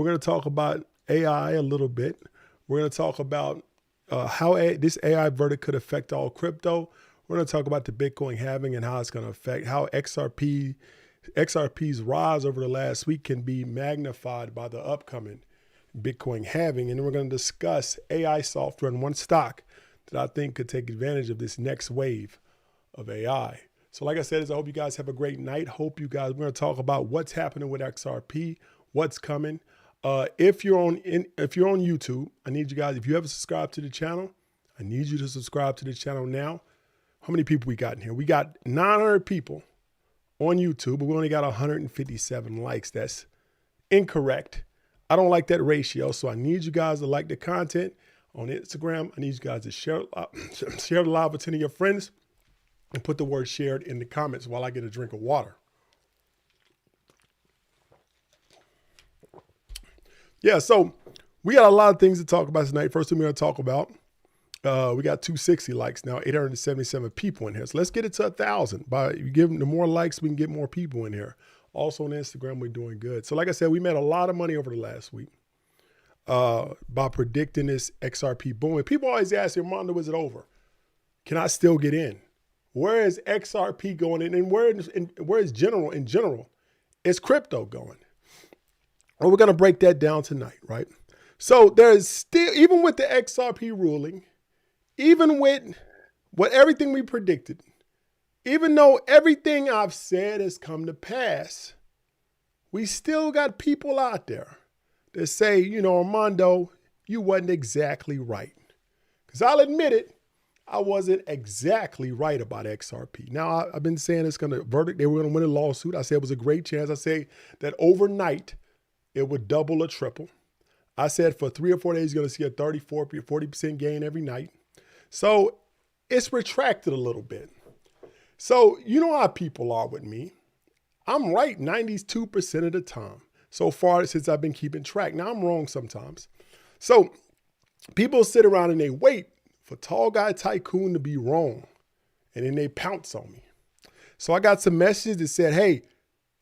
We're going to talk about AI a little bit. We're going to talk about how this AI verdict could affect all crypto. We're going to talk about the Bitcoin halving and how it's going to affect how XRP's rise over the last week can be magnified by the upcoming Bitcoin halving. And then we're going to discuss AI software and one stock that I think could take advantage of this next wave of AI. So like I said, I hope you guys have a great night. We're going to talk about what's happening with XRP, what's coming. If you're on YouTube, I need you guys, if you haven't subscribed to the channel, I need you to subscribe to the channel now. How many people we got in here? We got 900 people on YouTube, but we only got 157 likes. That's incorrect. I don't like that ratio, so I need you guys to like the content on Instagram. I need you guys to share the live with 10 of your friends and put the word shared in the comments while I get a drink of water. Yeah, so we got a lot of things to talk about tonight. First thing we're going to talk about, we got 260 likes now, 877 people in here. So let's get it to 1,000. By you give them the more likes, we can get more people in here. Also on Instagram, we're doing good. So like I said, we made a lot of money over the last week by predicting this XRP boom. And people always ask me, Armando, is it over? Can I still get in? Where is XRP going in? And where is in general, is crypto going? Well, we're going to break that down tonight, right? So there's still, even with the XRP ruling, even with everything we predicted, even though everything I've said has come to pass, we still got people out there that say, you know, Armando, you wasn't exactly right. Because I'll admit it, I wasn't exactly right about XRP. Now, I've been saying it's going to verdict, they were going to win a lawsuit. I said it was a great chance. I say that overnight, it would double or triple. I said for 3 or 4 days, you're going to see a 40% gain every night. So it's retracted a little bit. So you know how people are with me. I'm right 92% of the time so far since I've been keeping track. Now I'm wrong sometimes. So people sit around and they wait for Tall Guy Tycoon to be wrong. And then they pounce on me. So I got some messages that said, hey,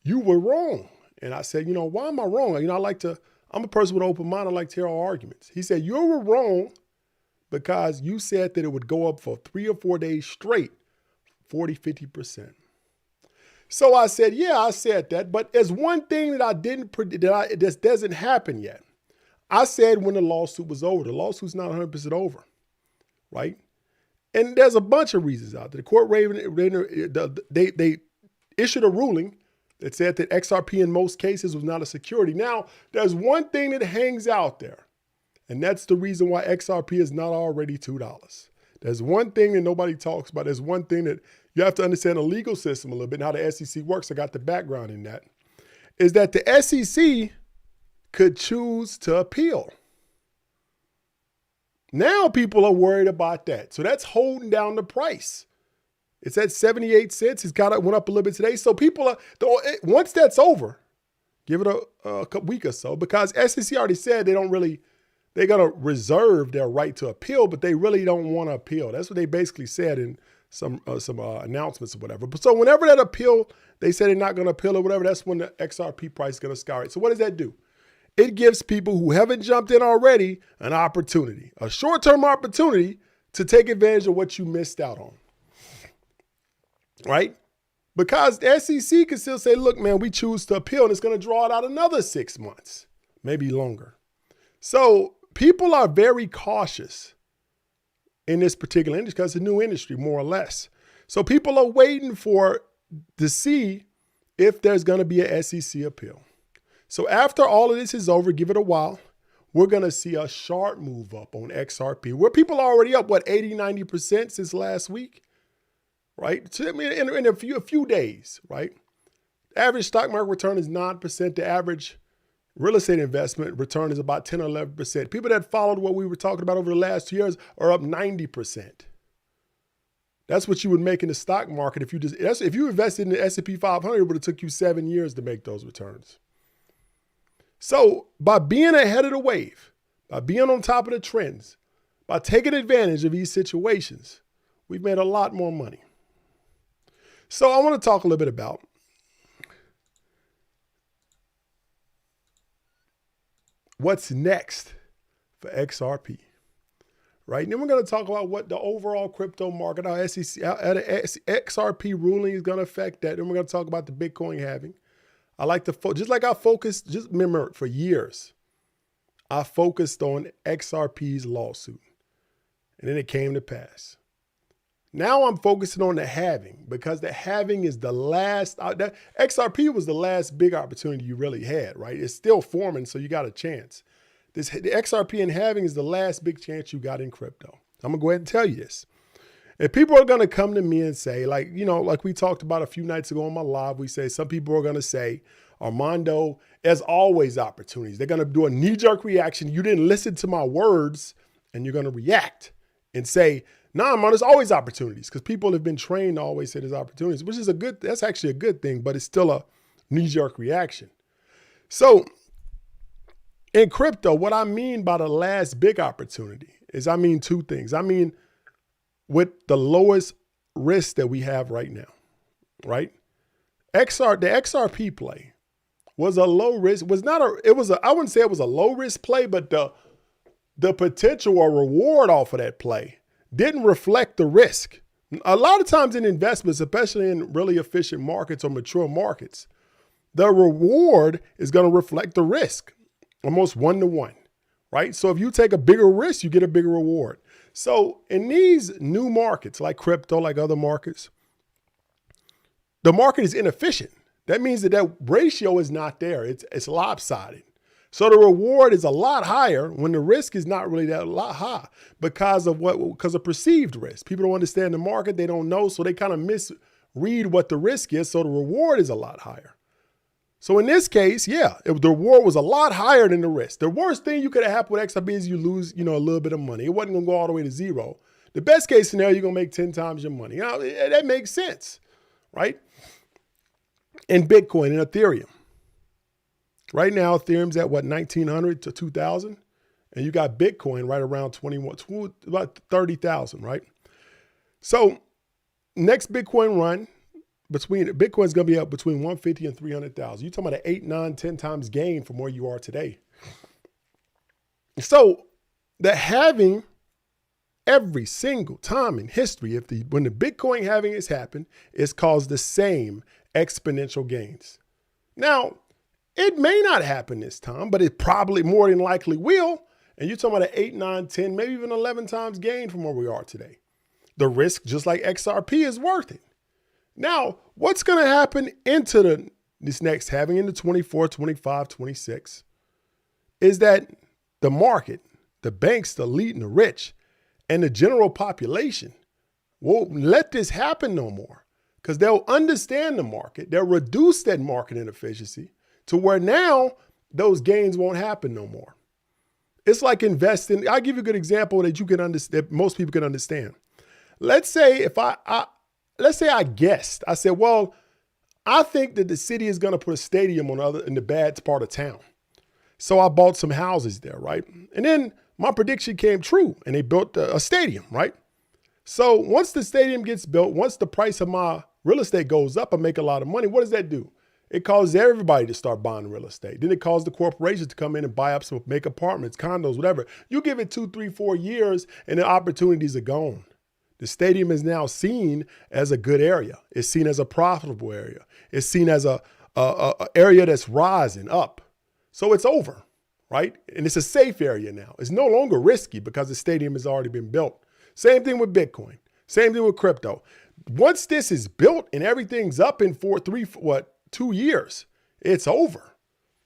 you were wrong. And I said, you know, why am I wrong? You know, I'm a person with an open mind. I like to hear all arguments. He said, you were wrong because you said that it would go up for 3 or 4 days straight, 40, 50%. So I said, yeah, I said that. But there's one thing that I didn't predict, this doesn't happen yet. I said when the lawsuit was over, the lawsuit's not 100% over, right? And there's a bunch of reasons out there. The court they issued a ruling that said that XRP in most cases was not a security. Now, there's one thing that hangs out there, and that's the reason why XRP is not already $2. There's one thing that nobody talks about. There's one thing that you have to understand the legal system a little bit and how the SEC works. I got the background in that, is that the SEC could choose to appeal. Now people are worried about that. So that's holding down the price. It's at 78 cents. It's went up a little bit today. So people are, once that's over, give it a week or so, because SEC already said they're going to reserve their right to appeal, but they really don't want to appeal. That's what they basically said in some announcements or whatever. But so whenever that appeal, they say they're not going to appeal or whatever, that's when the XRP price is going to skyrocket. So what does that do? It gives people who haven't jumped in already an opportunity, a short-term opportunity to take advantage of what you missed out on. Right? Because the SEC can still say, look, man, we choose to appeal and it's going to draw it out another 6 months, maybe longer. So people are very cautious in this particular industry because it's a new industry, more or less. So people are waiting to see if there's going to be a SEC appeal. So after all of this is over, give it a while, we're going to see a sharp move up on XRP, where people are already up, 80, 90% since last week. Right? So, I mean, in a few days, right? The average stock market return is 9%. The average real estate investment return is about 10 or 11%. People that followed what we were talking about over the last 2 years are up 90%. That's what you would make in the stock market if you invested in the S&P 500, it would have took you 7 years to make those returns. So by being ahead of the wave, by being on top of the trends, by taking advantage of these situations, we've made a lot more money. So I want to talk a little bit about what's next for XRP. Right? And then we're going to talk about what the overall crypto market, how SEC, how the XRP ruling is going to affect that. Then we're going to talk about the Bitcoin halving. I like to, just like I focused, just remember for years, I focused on XRP's lawsuit. And then it came to pass. Now I'm focusing on the halving because the halving is the last, XRP was the last big opportunity you really had, right? It's still forming, so you got a chance. The XRP and halving is the last big chance you got in crypto. I'm gonna go ahead and tell you this. And people are gonna come to me and say, like, you know, like we talked about a few nights ago on my live, we say some people are gonna say, Armando, as always opportunities. They're gonna do a knee-jerk reaction. You didn't listen to my words, and you're gonna react and say, nah, Armando, there's always opportunities, because people have been trained to always say there's opportunities, which is that's actually a good thing, but it's still a knee-jerk reaction. So in crypto, what I mean by the last big opportunity is I mean two things. I mean, with the lowest risk that we have right now, right? The XRP play was a low risk, I wouldn't say it was a low risk play, but the potential or reward off of that play didn't reflect the risk. A lot of times in investments, especially in really efficient markets or mature markets, the reward is going to reflect the risk. Almost 1-to-1, right? So if you take a bigger risk, you get a bigger reward. So in these new markets, like crypto, like other markets, the market is inefficient. That means that ratio is not there. It's lopsided. So the reward is a lot higher when the risk is not really that lot high because of perceived risk. People don't understand the market. They don't know. So they kind of misread what the risk is. So the reward is a lot higher. So in this case, yeah, the reward was a lot higher than the risk. The worst thing you could have happened with XRP is you lose, a little bit of money. It wasn't going to go all the way to zero. The best case scenario, you're going to make 10 times your money. Now, that makes sense, right? In Bitcoin and Ethereum. Right now, Ethereum's at what, 1,900 to 2,000? And you got Bitcoin right around about 30,000, right? So next Bitcoin run, Bitcoin's going to be up between 150 and 300,000. You're talking about an 8, 9, 10 times gain from where you are today. So the halving every single time in history, when the Bitcoin halving has happened, it's caused the same exponential gains. Now, it may not happen this time, but it probably more than likely will. And you're talking about an 8, 9, 10, maybe even 11 times gain from where we are today. The risk, just like XRP, is worth it. Now, what's going to happen into this next halving into 24, 25, 26 is that the market, the banks, the elite and the rich, and the general population won't let this happen no more because they'll understand the market. They'll reduce that market inefficiency to where now those gains won't happen no more. It's like investing. I'll give you a good example that you can understand, that most people can understand. Let's say I guessed. I said, well, I think that the city is going to put a stadium in the bad part of town. So I bought some houses there, right? And then my prediction came true and they built a stadium, right? So once the stadium gets built, once the price of my real estate goes up, I make a lot of money. What does that do? It causes everybody to start buying real estate. Then it causes the corporations to come in and buy up some, make apartments, condos, whatever. You give it 2, 3, 4 years and the opportunities are gone. The stadium is now seen as a good area. It's seen as a profitable area. It's seen as a area that's rising up. So it's over, right? And it's a safe area now. It's no longer risky because the stadium has already been built. Same thing with Bitcoin. Same thing with crypto. Once this is built and everything's up in 2 years, it's over.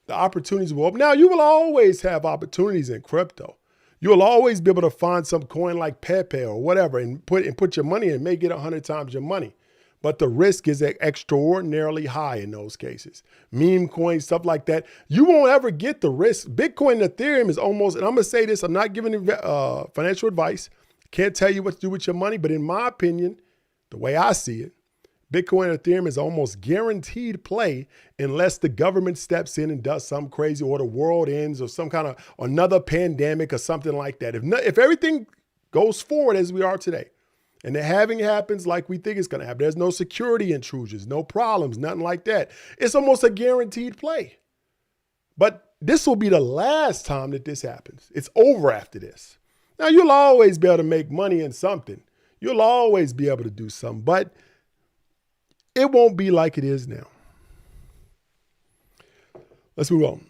The opportunities will open. Now, you will always have opportunities in crypto. You'll always be able to find some coin like Pepe or whatever and put your money in and make it 100 times your money. But the risk is extraordinarily high in those cases. Meme coins, stuff like that. You won't ever get the risk. Bitcoin and Ethereum is almost, and I'm going to say this, I'm not giving financial advice. Can't tell you what to do with your money. But in my opinion, the way I see it, Bitcoin and Ethereum is almost guaranteed play unless the government steps in and does something crazy or the world ends or some kind of another pandemic or something like that. If everything goes forward as we are today and the halving happens like we think it's going to happen, there's no security intrusions, no problems, nothing like that. It's almost a guaranteed play. But this will be the last time that this happens. It's over after this. Now, you'll always be able to make money in something. You'll always be able to do something, but it won't be like it is now. Let's move on.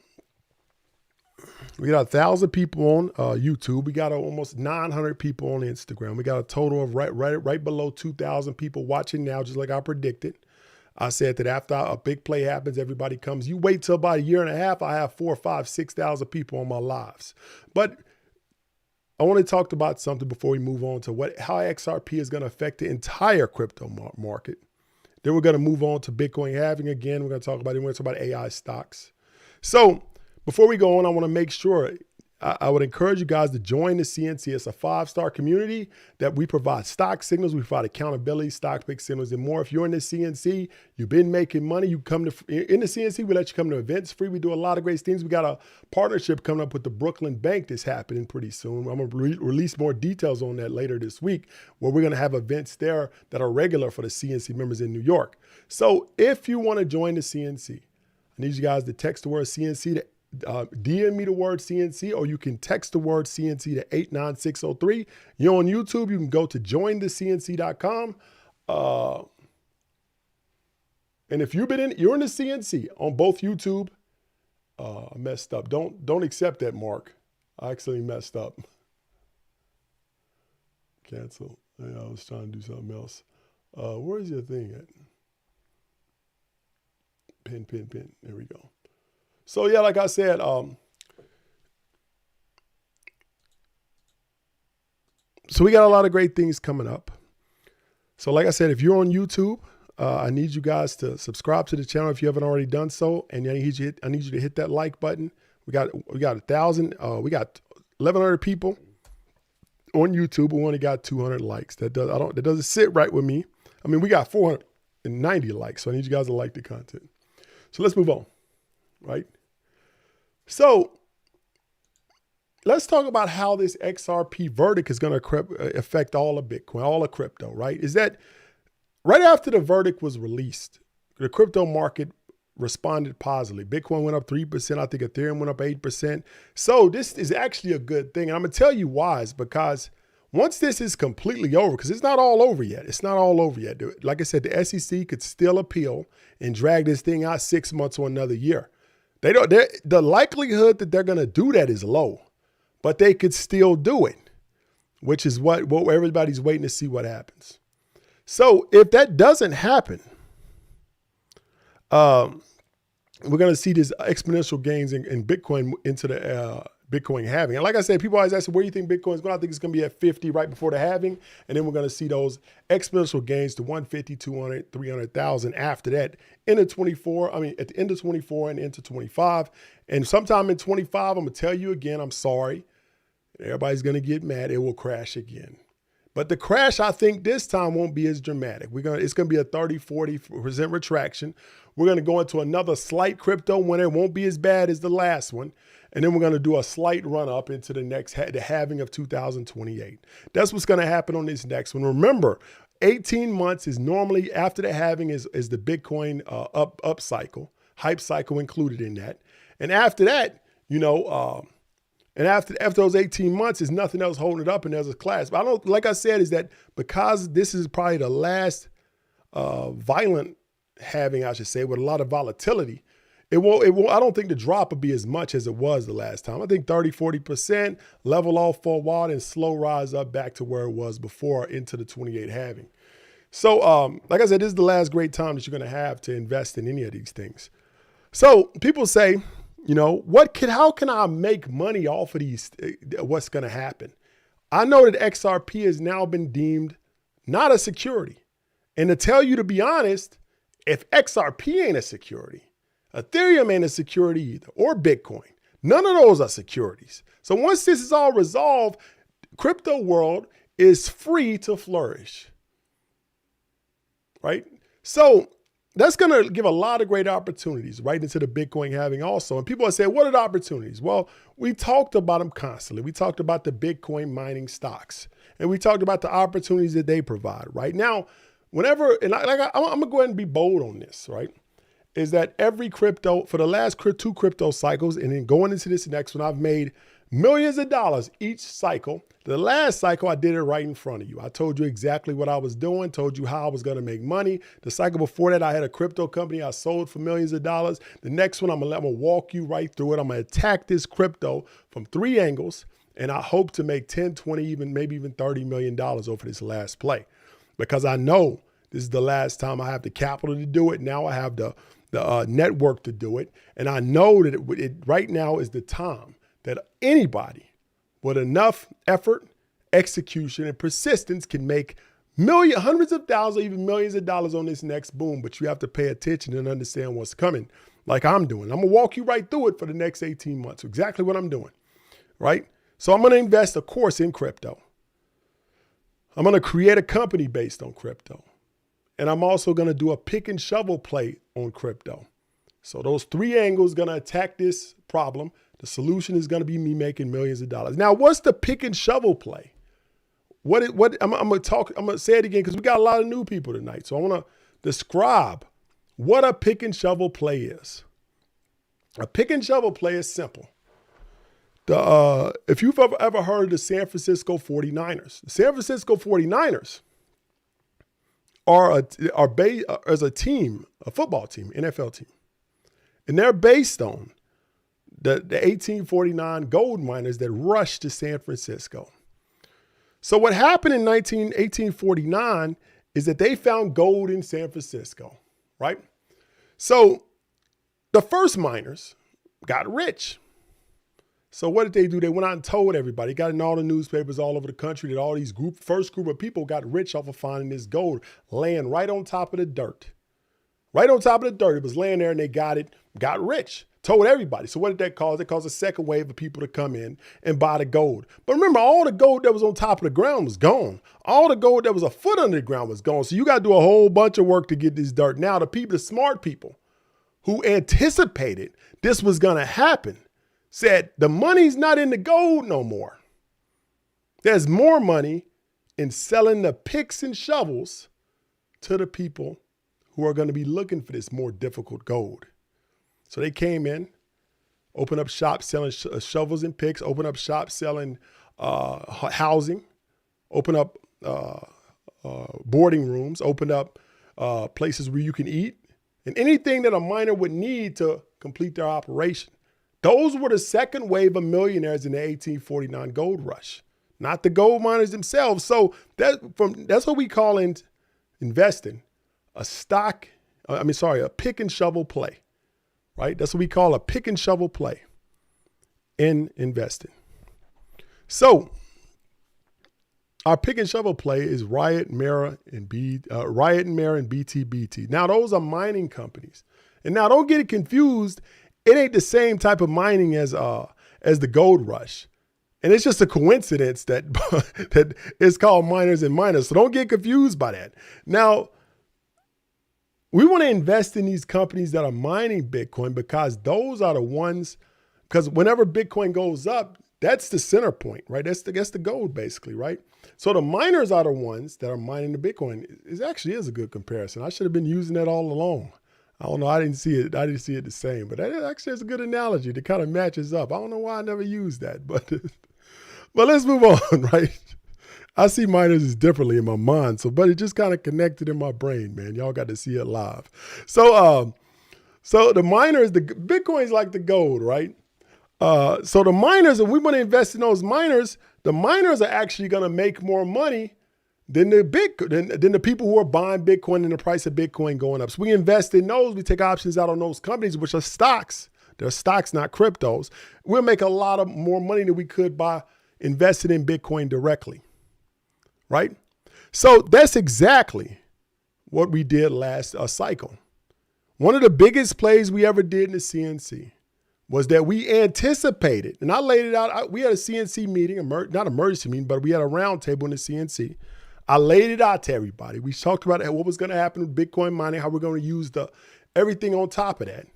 We got 1,000 people on YouTube. We got almost 900 people on Instagram. We got a total of right below 2,000 people watching now, just like I predicted. I said that after a big play happens, everybody comes. You wait till about a year and a half, I have 4,000, 5,000, 6,000 people on my lives. But I want to talk about something before we move on to how XRP is going to affect the entire crypto market. Then we're going to move on to Bitcoin halving again. We're going to talk about AI stocks. So before we go on, I want to make sure I would encourage you guys to join the CNC. It's a 5-star community that we provide stock signals, we provide accountability, stock pick signals, and more. If you're in the CNC, you've been making money, in the CNC, we let you come to events free. We do a lot of great things. We got a partnership coming up with the Brooklyn Bank that's happening pretty soon. I'm going to release more details on that later this week, where we're going to have events there that are regular for the CNC members in New York. So if you want to join the CNC, I need you guys to text the word CNC to DM me the word CNC, or you can text the word CNC to 89603. You're on YouTube, you can go to jointhecnc.com. And if you're in the CNC on both YouTube, I messed up. Don't accept that, Mark. I actually messed up. Cancel. Yeah, I was trying to do something else. Where's your thing at? Pin. There we go. So yeah, like I said, so we got a lot of great things coming up. So like I said, if you're on YouTube, I need you guys to subscribe to the channel if you haven't already done so, and I need you to hit that like button. We got 1,000. We got 1,100 people on YouTube. We only got 200 likes. That doesn't sit right with me. I mean, we got 490 likes, so I need you guys to like the content. So let's move on. Right? So let's talk about how this XRP verdict is going to affect all of Bitcoin, all of crypto, right? Is that right after the verdict was released, the crypto market responded positively. Bitcoin went up 3%. I think Ethereum went up 8%. So this is actually a good thing. And I'm going to tell you why. Is because once this is completely over, because it's not all over yet. It's not all over yet. Like I said, the SEC could still appeal and drag this thing out 6 months or another year. The likelihood that they're going to do that is low, but they could still do it, which is what everybody's waiting to see what happens. So if that doesn't happen, we're going to see these exponential gains in Bitcoin into the Bitcoin halving. And like I said, people always ask, where do you think Bitcoin is going? I think it's going to be at 50 right before the halving. And then we're going to see those exponential gains to 150, 200, 300,000 after that at the end of 24 and into 25. And sometime in 25, I'm going to tell you again, I'm sorry. Everybody's going to get mad. It will crash again. But the crash, I think this time won't be as dramatic. It's going to be a 30, 40% retraction. We're going to go into another slight crypto winter. It won't be as bad as the last one. And then we're going to do a slight run up into the halving of 2028. That's what's going to happen on this next one. Remember, 18 months is normally after the halving is the Bitcoin up cycle, hype cycle included in that. And after that, and after those 18 months, is nothing else holding it up, and there's a class. But like I said, is that because this is probably the last violent halving, I should say, with a lot of volatility, I don't think the drop will be as much as it was the last time. I think 30, 40%, level off for a while, and slow rise up back to where it was before into the 28 halving. So like I said, this is the last great time that you're going to have to invest in any of these things. So people say, how can I make money off of these? What's going to happen? I know that XRP has now been deemed not a security. And to tell you, to be honest, if XRP ain't a security, Ethereum ain't a security either, or Bitcoin. None of those are securities. So once this is all resolved, crypto world is free to flourish, right? So that's going to give a lot of great opportunities right into the Bitcoin halving also. And people are saying, what are the opportunities? Well, we talked about them constantly. We talked about the Bitcoin mining stocks, and we talked about the opportunities that they provide right now. I'm going to go ahead and be bold on this, right? is that every crypto, for the last two crypto cycles, and then going into this next one, I've made millions of dollars each cycle. The last cycle, I did it right in front of you. I told you exactly what I was doing, told you how I was going to make money. The cycle before that, I had a crypto company I sold for millions of dollars. The next one, I'm going to walk you right through it. I'm going to attack this crypto from 3 angles, and I hope to make 10, 20, even maybe even $30 million over this last play, because I know this is the last time I have the capital to do it. Now I have the network to do it. And I know that it right now is the time that anybody with enough effort, execution, and persistence can make hundreds of thousands, even millions of dollars on this next boom. But you have to pay attention and understand what's coming, like I'm doing. I'm going to walk you right through it for the next 18 months, exactly what I'm doing, right? So I'm going to invest, of course, in crypto. I'm going to create a company based on crypto. And I'm also going to do a pick and shovel play on crypto. So those 3 angles going to attack this problem. The solution is going to be me making millions of dollars. Now, what's the pick and shovel play? I'm going to say it again because we got a lot of new people tonight. So I want to describe what a pick and shovel play is. A pick and shovel play is simple. If you've ever heard of the San Francisco 49ers, the San Francisco 49ers as a team, a football team, NFL team. And they're based on the 1849 gold miners that rushed to San Francisco. So what happened in 1849 is that they found gold in San Francisco, right? So the first miners got rich. So what did they do? They went out and told everybody, got in all the newspapers all over the country that all these first group of people got rich off of finding this gold laying right on top of the dirt. Right on top of the dirt. It was laying there and they got it, got rich. Told everybody. So what did that cause? It caused a second wave of people to come in and buy the gold. But remember, all the gold that was on top of the ground was gone. All the gold that was a foot under the ground was gone. So you got to do a whole bunch of work to get this dirt. Now the smart people who anticipated this was going to happen said the money's not in the gold no more. There's more money in selling the picks and shovels to the people who are going to be looking for this more difficult gold. So they came in, opened up shops selling shovels and picks, opened up shops selling housing, opened up boarding rooms, opened up places where you can eat, and anything that a miner would need to complete their operation. Those were the second wave of millionaires in the 1849 gold rush, not the gold miners themselves. So that's what we call investing, a pick and shovel play, right? That's what we call a pick and shovel play in investing. So our pick and shovel play is Riot, Mara, and BTBT. Now those are mining companies. And now don't get it confused. It ain't the same type of mining as the gold rush. And it's just a coincidence that it's called miners and miners. So don't get confused by that. Now, we want to invest in these companies that are mining Bitcoin because those are the ones, because whenever Bitcoin goes up, that's the center point, right? That's the gold basically, right? So the miners are the ones that are mining the Bitcoin. It actually is a good comparison. I should have been using that all along. I don't know. I didn't see it the same, but that actually is a good analogy that kind of matches up. I don't know why I never used that, but let's move on, right? I see miners as differently in my mind, but it just kind of connected in my brain, man. Y'all got to see it live. So the miners, the Bitcoin's like the gold, right? So the miners, and we want to invest in those miners, the miners are actually going to make more money than the people who are buying Bitcoin and the price of Bitcoin going up. So we invest in those. We take options out on those companies, which are stocks. They're stocks, not cryptos. We'll make a lot of more money than we could by investing in Bitcoin directly, right? So that's exactly what we did last cycle. One of the biggest plays we ever did in the CNC was that we anticipated, and I laid it out. We had a CNC meeting, not emergency meeting, but we had a round table in the CNC. I laid it out to everybody. We talked about what was going to happen with Bitcoin mining, how we're going to use everything on top of that.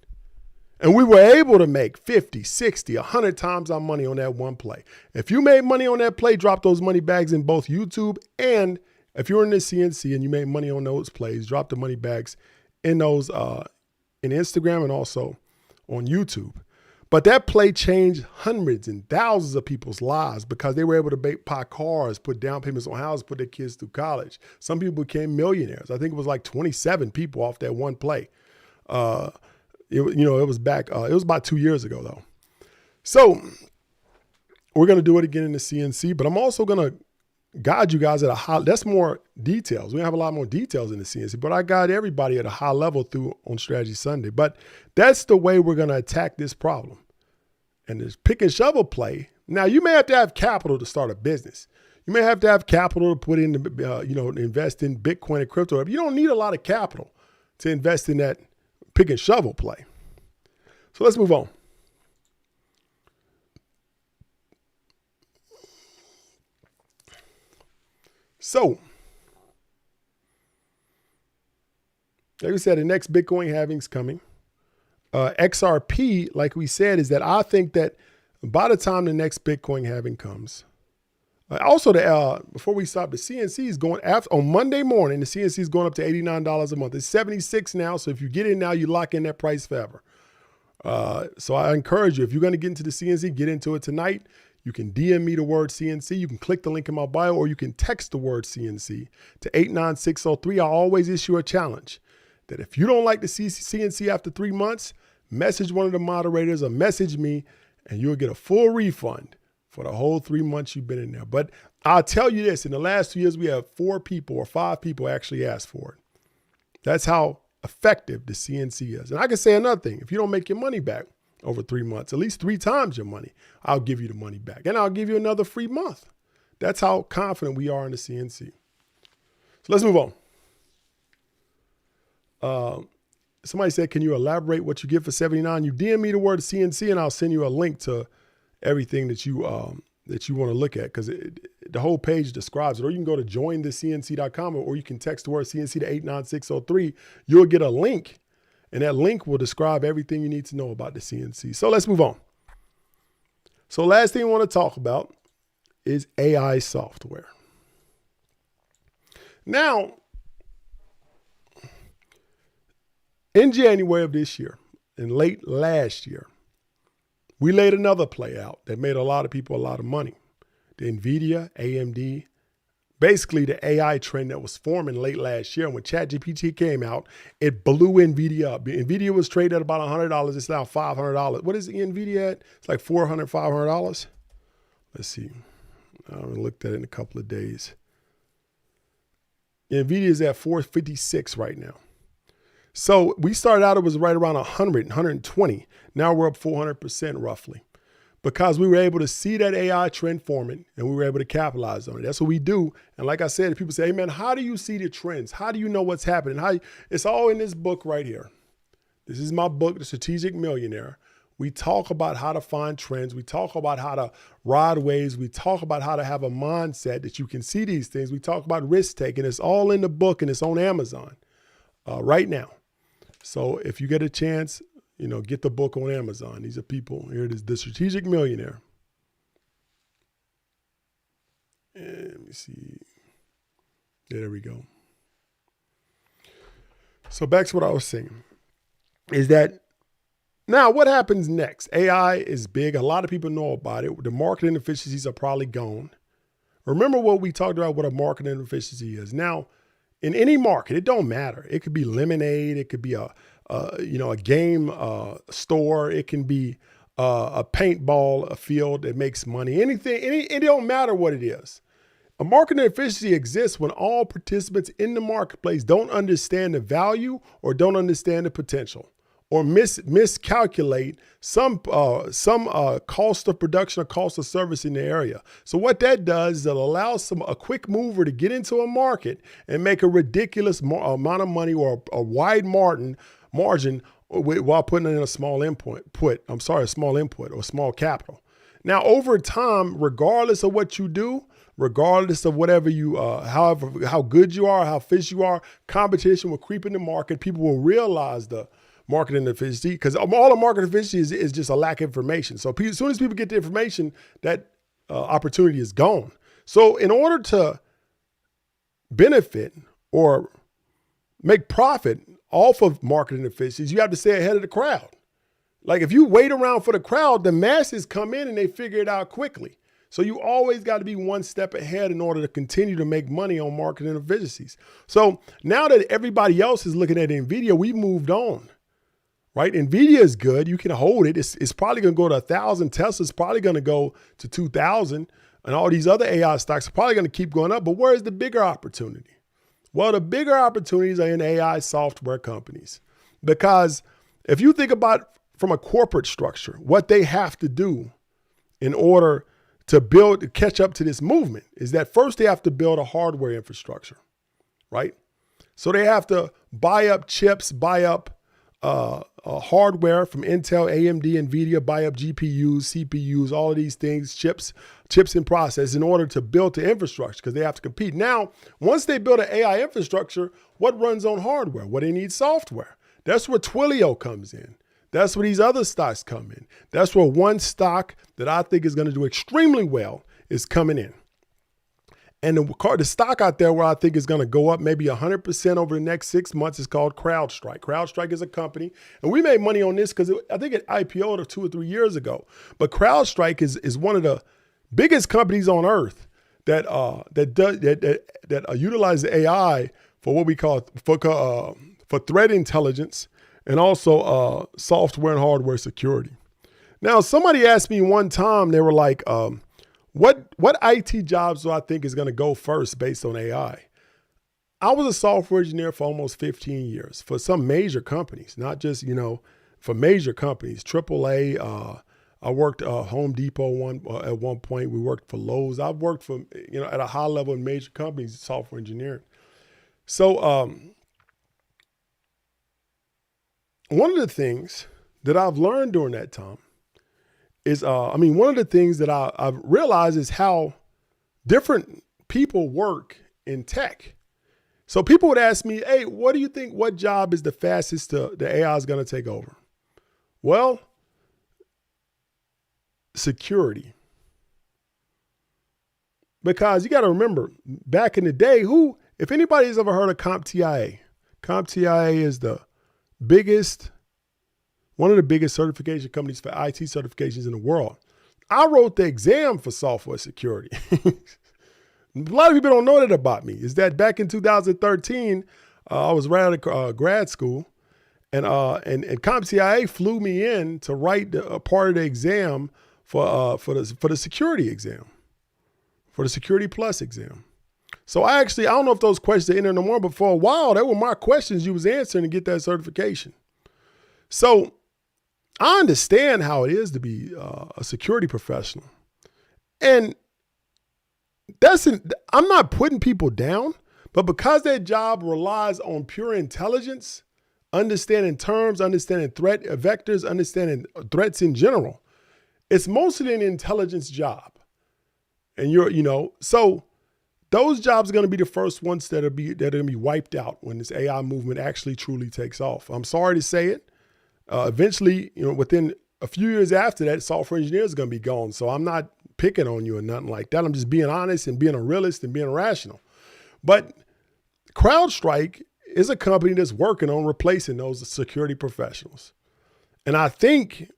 And we were able to make 50, 60, 100 times our money on that one play. If you made money on that play, drop those money bags in both YouTube, and if you're in the CNC and you made money on those plays, drop the money bags in those in in Instagram and also on YouTube. But that play changed hundreds and thousands of people's lives because they were able to buy cars, put down payments on houses, put their kids through college. Some people became millionaires. I think it was like 27 people off that one play. It was about 2 years ago though. So we're going to do it again in the CNC, but I'm also going to guide you guys at a high, that's more details. We have a lot more details in the CNC, but I guide everybody at a high level through on Strategy Sunday. But that's the way we're going to attack this problem. And this pick and shovel play. Now you may have to have capital to start a business. You may have to have capital to put in, invest in Bitcoin and crypto. You don't need a lot of capital to invest in that pick and shovel play. So let's move on. So, like we said, the next Bitcoin halving's coming. XRP, like we said, is that I think that by the time the next Bitcoin halving comes, also before we stop, the CNC is going on Monday morning. The CNC is going up to $89 a month. It's $76 now. So if you get in now, you lock in that price forever. So I encourage you, if you're going to get into the CNC, get into it tonight. You can DM me the word CNC. You can click the link in my bio, or you can text the word CNC to 89603. I always issue a challenge that if you don't like the CNC after 3 months, message one of the moderators or message me, and you'll get a full refund for the whole 3 months you've been in there. But I'll tell you this, in the last 2 years, we have 4 people or 5 people actually ask for it. That's how effective the CNC is. And I can say another thing. If you don't make your money back over 3 months, at least 3 times your money, I'll give you the money back. And I'll give you another free month. That's how confident we are in the CNC. So let's move on. Somebody said, can you elaborate what you get for $79? You DM me the word CNC and I'll send you a link to everything that you want to look at, because the whole page describes it. Or you can go to jointhecnc.com, or you can text the word CNC to 89603. You'll get a link, and that link will describe everything you need to know about the CNC. So let's move on. So last thing I want to talk about is AI software. Now, in January of this year, and late last year, we laid another play out that made a lot of people a lot of money. The NVIDIA, AMD, basically the AI trend that was forming late last year. And when ChatGPT came out, it blew NVIDIA up. NVIDIA was traded at about $100. It's now $500. What is NVIDIA at? It's like $400, $500. Let's see. I haven't looked at it in a couple of days. NVIDIA is at $456 right now. So we started out, it was right around 100, 120. Now we're up 400% roughly, because we were able to see that AI trend forming and we were able to capitalize on it. That's what we do. And like I said, if people say, hey man, how do you see the trends? How do you know what's happening? It's all in this book right here. This is my book, The Strategic Millionaire. We talk about how to find trends. We talk about how to ride waves. We talk about how to have a mindset that you can see these things. We talk about risk taking. It's all in the book, and it's on Amazon right now. So if you get a chance, get the book on Amazon. These are people. Here it is, The Strategic Millionaire. And let me see. There we go. So back to what I was saying is that now what happens next? AI is big. A lot of people know about it. The marketing efficiencies are probably gone. Remember what we talked about, what a marketing efficiency is. Now, in any market, it don't matter. It could be lemonade. It could be a game store. It can be a paintball, a field that makes money. Anything. It don't matter what it is. A marketing efficiency exists when all participants in the marketplace don't understand the value or don't understand the potential, or miscalculate some cost of production or cost of service in the area. So what that does is it allows a quick mover to get into a market and make a ridiculous amount of money, or a wide margin while putting in a small input or small capital. Now, over time, regardless of what you do, regardless of whatever how good you are, how fit you are, competition will creep in the market. People will realize the marketing efficiency, because all the market efficiency is just a lack of information. So as soon as people get the information, that opportunity is gone. So in order to benefit or make profit off of marketing efficiencies, you have to stay ahead of the crowd. Like if you wait around for the crowd, the masses come in and they figure it out quickly. So you always got to be one step ahead in order to continue to make money on marketing efficiencies. So now that everybody else is looking at NVIDIA, we've moved on, right? NVIDIA is good. You can hold it. It's probably going to go to 1,000. Tesla's probably going to go to 2,000. And all these other AI stocks are probably going to keep going up. But where's the bigger opportunity? Well, the bigger opportunities are in AI software companies. Because if you think about from a corporate structure, what they have to do in order to catch up to this movement is that first they have to build a hardware infrastructure, right? So they have to buy up chips, buy up hardware from Intel, AMD, NVIDIA, buy up GPUs, CPUs, all of these things, chips and process in order to build the infrastructure because they have to compete. Now, once they build an AI infrastructure, what runs on hardware? Well, they need software. That's where Twilio comes in. That's where these other stocks come in. That's where one stock that I think is going to do extremely well is coming in. And the stock out there where I think is going to go up maybe 100% over the next 6 months is called CrowdStrike. CrowdStrike is a company, and we made money on this because I think it IPO'd 2 or 3 years ago. But CrowdStrike is one of the biggest companies on earth that utilizes AI for what we call for threat intelligence and also software and hardware security. Now, somebody asked me one time, they were like, what IT jobs do I think is going to go first based on AI? I was a software engineer for almost 15 years for some major companies, not just, for major companies, AAA. I worked Home Depot at one point. We worked for Lowe's. I've worked for, at a high level in major companies, software engineering. So one of the things that I've learned during that time is, one of the things that I've realized is how different people work in tech. So people would ask me, hey, what do you think, what job is the fastest the AI is going to take over? Well, security. Because you got to remember, back in the day, if anybody's ever heard of CompTIA is one of the biggest certification companies for IT certifications in the world. I wrote the exam for software security. A lot of people don't know that about me, is that back in 2013, I was right out of grad school, and CompTIA flew me in to write a part of the exam for the security exam, for the Security Plus exam. So I don't know if those questions are in there no more, but for a while, they were my questions you was answering to get that certification. So I understand how it is to be a security professional. And I'm not putting people down, but because that job relies on pure intelligence, understanding terms, understanding threat vectors, understanding threats in general, it's mostly an intelligence job. And so those jobs are going to be the first ones that are going to be wiped out when this AI movement actually truly takes off. I'm sorry to say it. Eventually, within a few years after that, software engineers are going to be gone. So I'm not picking on you or nothing like that. I'm just being honest and being a realist and being rational. But CrowdStrike is a company that's working on replacing those security professionals. And I think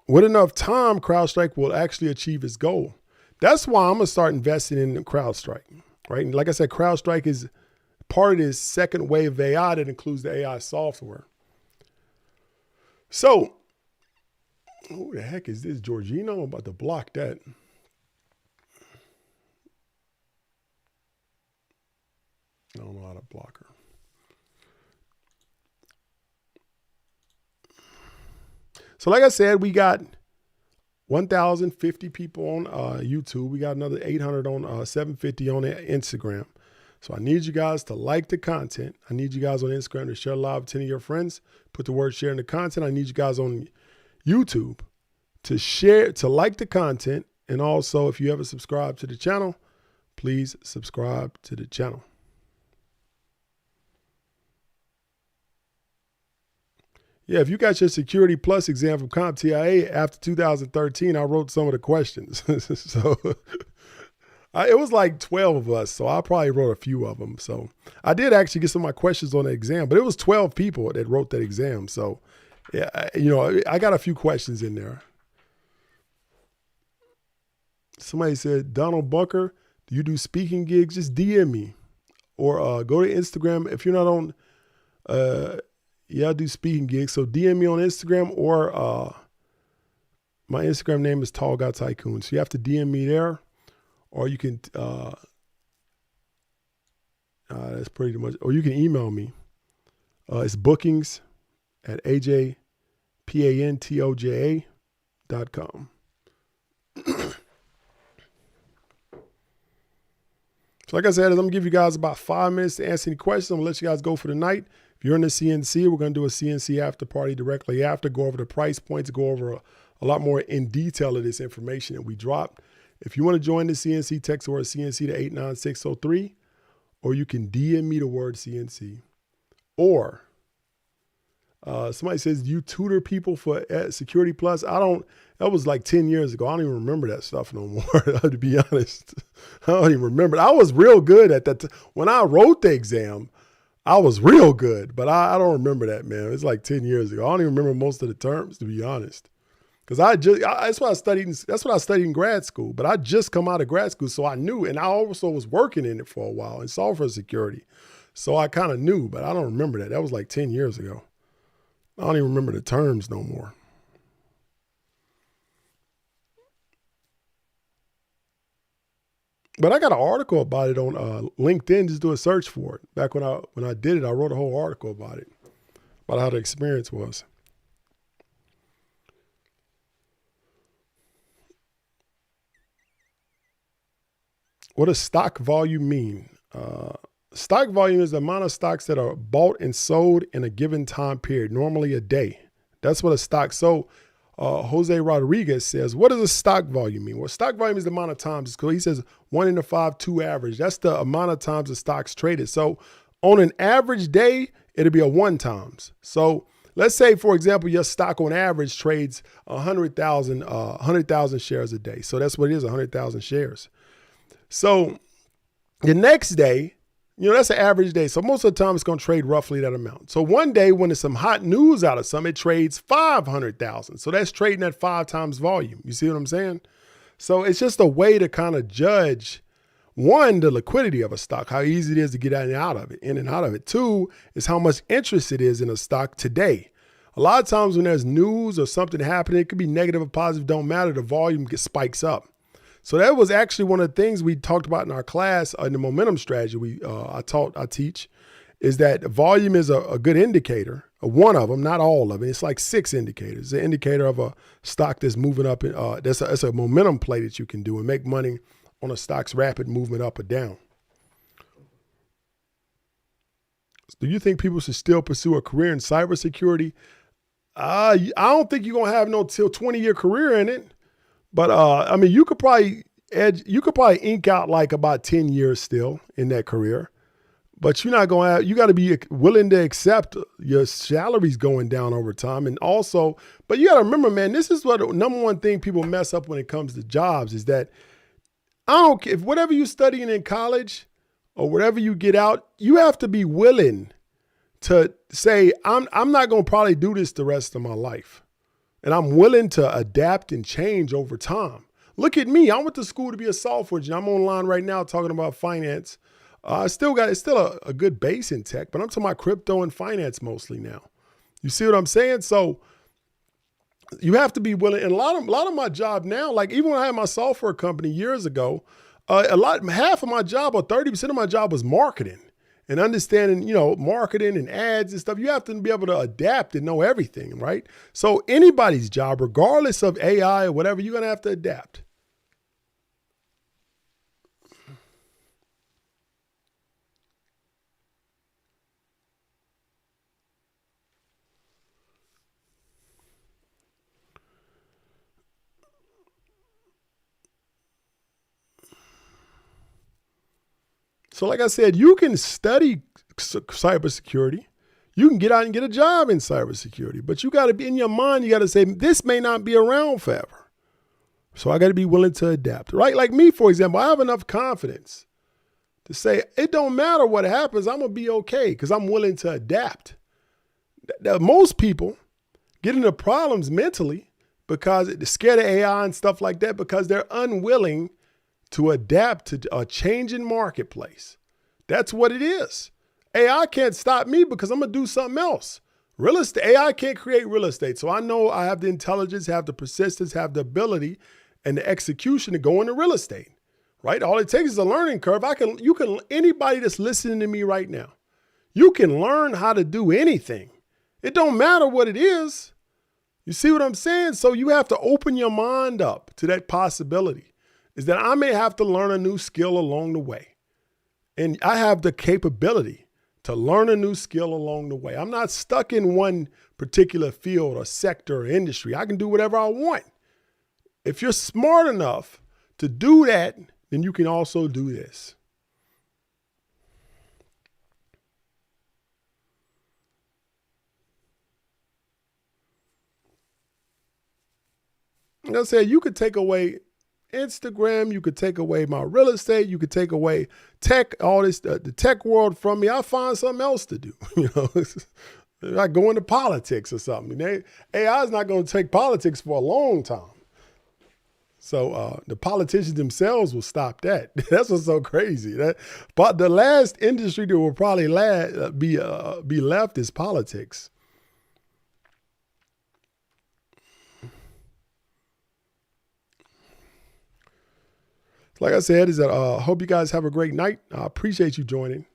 with enough time, CrowdStrike will actually achieve its goal. That's why I'm going to start investing in CrowdStrike, right? And like I said, CrowdStrike is part of this second wave of AI that includes the AI software. So, who the heck is this, Georgina? I'm about to block that. I don't know how to block her. So like I said, we got 1,050 people on YouTube. We got another 800 on 750 on Instagram. So I need you guys to like the content. I need you guys on Instagram to share live with 10 of your friends. Put the word share in the content. I need you guys on YouTube to share, to like the content. And also, if you ever subscribe to the channel, please subscribe to the channel. Yeah, if you got your Security Plus exam from CompTIA after 2013, I wrote some of the questions. So It was like 12 of us, so I probably wrote a few of them. So I did actually get some of my questions on the exam, but it was 12 people that wrote that exam. So, yeah, I got a few questions in there. Somebody said, Donald Bunker, do you do speaking gigs? Just DM me or go to Instagram. If you're not on, I do speaking gigs. So DM me on Instagram or my Instagram name is Tall Guy Tycoon. So you have to DM me there. Or you can, that's pretty much, or you can email me. It's bookings@ajpantoja.com. So like I said, I'm going to give you guys about 5 minutes to answer any questions. I'm going to let you guys go for the night. If you're in the CNC, we're going to do a CNC after party directly after, go over the price points, go over a lot more in detail of this information that we dropped. If you want to join the CNC, text the word CNC to 89603, or you can DM me the word CNC. Or somebody says, you tutor people for Security Plus? That was like 10 years ago. I don't even remember that stuff no more, to be honest. I don't even remember. I was real good at that. When I wrote the exam, I was real good, but I don't remember that, man. It's like 10 years ago. I don't even remember most of the terms, to be honest. Because that's what I studied. That's what I studied in grad school. But I just come out of grad school, so I knew, and I also was working in it for a while in software security, so I kind of knew. But I don't remember that. That was like 10 years ago. I don't even remember the terms no more. But I got an article about it on LinkedIn. Just do a search for it. Back when I did it, I wrote a whole article about it, about how the experience was. What does stock volume mean? Stock volume is the amount of stocks that are bought and sold in a given time period, normally a day. That's what a stock. So Jose Rodriguez says, what does a stock volume mean? Well, stock volume is the amount of times. He says 1 in 5, 2 average. That's the amount of times the stock's traded. So on an average day, it'll be a 1 times. So let's say, for example, your stock on average trades 100,000 shares a day. So that's what it is, 100,000 shares. So the next day, that's an average day. So most of the time it's going to trade roughly that amount. So one day when there's some hot news out of something, it trades 500,000. So that's trading at 5 times volume. You see what I'm saying? So it's just a way to kind of judge, one, the liquidity of a stock, how easy it is to get in and out of it. 2 is how much interest it is in a stock today. A lot of times when there's news or something happening, it could be negative or positive, don't matter. The volume spikes up. So that was actually one of the things we talked about in our class in the momentum strategy I teach, is that volume is a good indicator, one of them, not all of it. It's like 6 indicators. It's an indicator of a stock that's moving up. That's a momentum play that you can do and make money on a stock's rapid movement up or down. Do you think people should still pursue a career in cybersecurity? I don't think you're going to have no 20-year career in it. But you could probably ink out like about 10 years still in that career. But you're not going to you got to be willing to accept your salaries going down over time. And also, but you got to remember, man, this is what the number one thing people mess up when it comes to jobs is that I don't care if whatever you're studying in college or whatever you get out, you have to be willing to say, I'm not going to probably do this the rest of my life. And I'm willing to adapt and change over time. Look at me. I went to school to be a software engineer. I'm online right now talking about finance. It's still a good base in tech, but I'm talking about crypto and finance mostly now. You see what I'm saying? So you have to be willing. And a lot of my job now, like even when I had my software company years ago, half of my job or 30% of my job was marketing. And understanding, marketing and ads and stuff, you have to be able to adapt and know everything, right? So anybody's job, regardless of AI or whatever, you're going to have to adapt. So like I said, you can study cybersecurity. You can get out and get a job in cybersecurity, but you got to be in your mind. You got to say, this may not be around forever. So I got to be willing to adapt, right? Like me, for example, I have enough confidence to say, it don't matter what happens, I'm going to be okay because I'm willing to adapt. Most people get into problems mentally because they're scared of AI and stuff like that because they're unwilling to adapt to a changing marketplace. That's what it is. AI can't stop me because I'm going to do something else. Real estate, AI can't create real estate. So I know I have the intelligence, have the persistence, have the ability and the execution to go into real estate, right? All it takes is a learning curve. Anybody that's listening to me right now, you can learn how to do anything. It don't matter what it is. You see what I'm saying? So you have to open your mind up to that possibility, is that I may have to learn a new skill along the way. And I have the capability to learn a new skill along the way. I'm not stuck in one particular field or sector or industry. I can do whatever I want. If you're smart enough to do that, then you can also do this. Like I said, you could take away Instagram, you could take away my real estate, you could take away tech, all this, the tech world from me. I'll find something else to do. Like go into politics or something. AI is not going to take politics for a long time. So the politicians themselves will stop that. That's what's so crazy. But the last industry that will probably be left is politics. Like I said, I hope you guys have a great night. I appreciate you joining.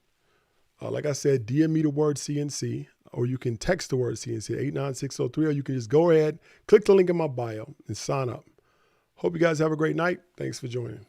Like I said, DM me the word CNC, or you can text the word CNC 89603, or you can just go ahead, click the link in my bio and sign up. Hope you guys have a great night. Thanks for joining.